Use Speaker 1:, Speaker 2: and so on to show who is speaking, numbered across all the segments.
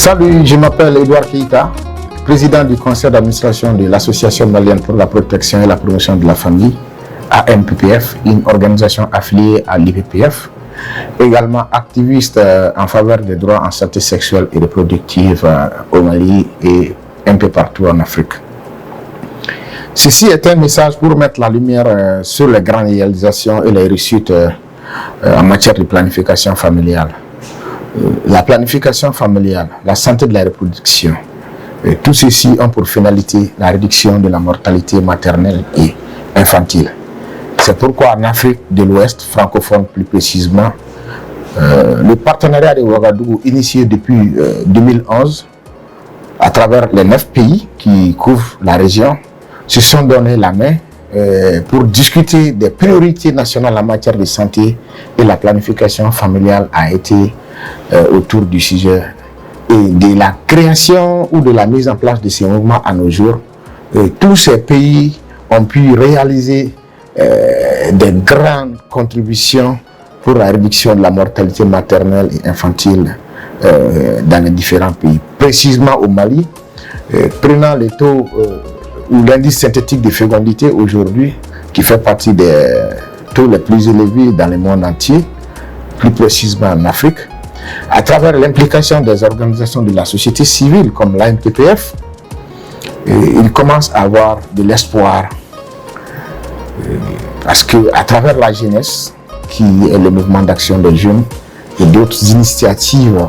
Speaker 1: Salut, je m'appelle Edouard Keïta, président du conseil d'administration de l'Association malienne pour la protection et la promotion de la famille, AMPPF, une organisation affiliée à l'IPPF, également activiste en faveur des droits en santé sexuelle et reproductive au Mali et un peu partout en Afrique. Ceci est un message pour mettre la lumière sur les grandes réalisations et les réussites en matière de planification familiale. La planification familiale, la santé de la reproduction, tout ceci ont pour finalité la réduction de la mortalité maternelle et infantile. C'est pourquoi en Afrique de l'Ouest, francophone plus précisément, le partenariat de Ouagadougou, initié depuis 2011, à travers les 9 pays qui couvrent la région, se sont donné la main pour discuter des priorités nationales en matière de santé, et la planification familiale a été autour du sujet et de la création ou de la mise en place de ces mouvements à nos jours. Tous ces pays ont pu réaliser des grandes contributions pour la réduction de la mortalité maternelle et infantile dans les différents pays. Précisément au Mali, prenant les taux ou l'indice synthétique de fécondité aujourd'hui, qui fait partie des taux les plus élevés dans le monde entier, plus précisément en Afrique, à travers l'implication des organisations de la société civile comme l'AMPPF, il commence à avoir de l'espoir parce que à travers la jeunesse, qui est le mouvement d'action des jeunes, et d'autres initiatives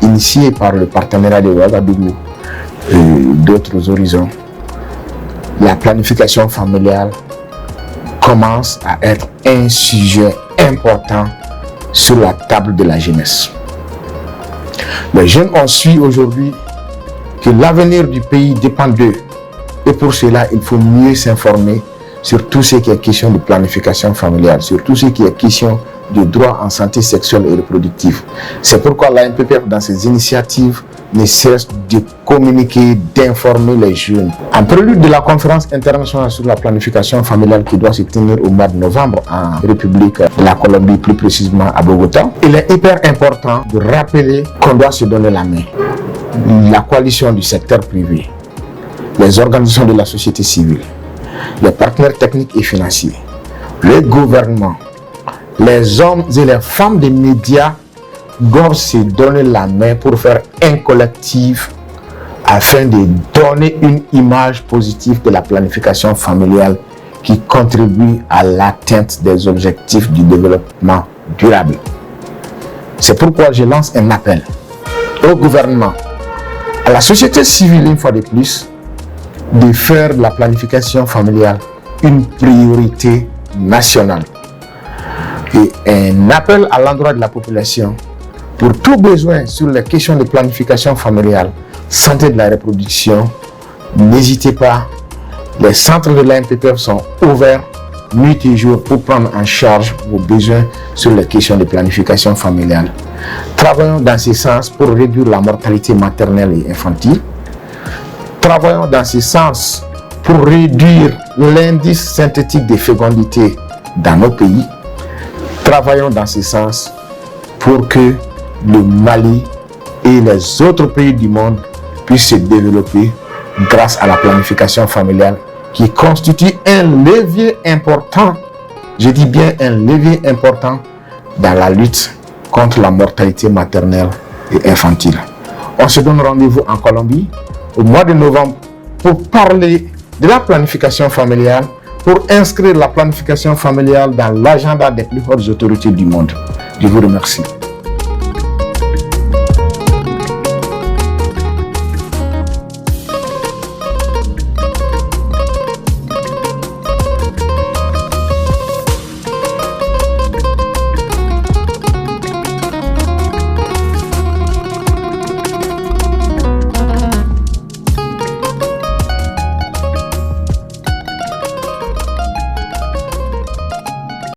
Speaker 1: initiées par le partenariat de Ouagadougou et d'autres horizons, la planification familiale commence à être un sujet important sur la table de la jeunesse. Les jeunes ont su aujourd'hui que l'avenir du pays dépend d'eux, et pour cela il faut mieux s'informer sur tout ce qui est question de planification familiale, sur tout ce qui est question de droits en santé sexuelle et reproductive. C'est pourquoi l'AMPPF, dans ses initiatives, ne cesse de communiquer, d'informer les jeunes. En prélude de la conférence internationale sur la planification familiale qui doit se tenir au mois de novembre en République de la Colombie, plus précisément à Bogota, il est hyper important de rappeler qu'on doit se donner la main. La coalition du secteur privé, les organisations de la société civile, les partenaires techniques et financiers, le gouvernement, les hommes et les femmes des médias doivent se donner la main pour faire un collectif afin de donner une image positive de la planification familiale qui contribue à l'atteinte des objectifs du développement durable. C'est pourquoi je lance un appel au gouvernement, à la société civile une fois de plus, de faire de la planification familiale une priorité nationale. Et un appel à l'endroit de la population pour tout besoin sur les questions de planification familiale, santé de la reproduction. N'hésitez pas, les centres de l'AMPPF sont ouverts nuit et jour pour prendre en charge vos besoins sur les questions de planification familiale. Travaillons dans ce sens pour réduire la mortalité maternelle et infantile. Travaillons dans ce sens pour réduire l'indice synthétique de fécondité dans nos pays. Travaillons dans ce sens pour que le Mali et les autres pays du monde puissent se développer grâce à la planification familiale qui constitue un levier important, je dis bien un levier important dans la lutte contre la mortalité maternelle et infantile. On se donne rendez-vous en Colombie au mois de novembre pour parler de la planification familiale, pour inscrire la planification familiale dans l'agenda des plus hautes autorités du monde. Je vous remercie.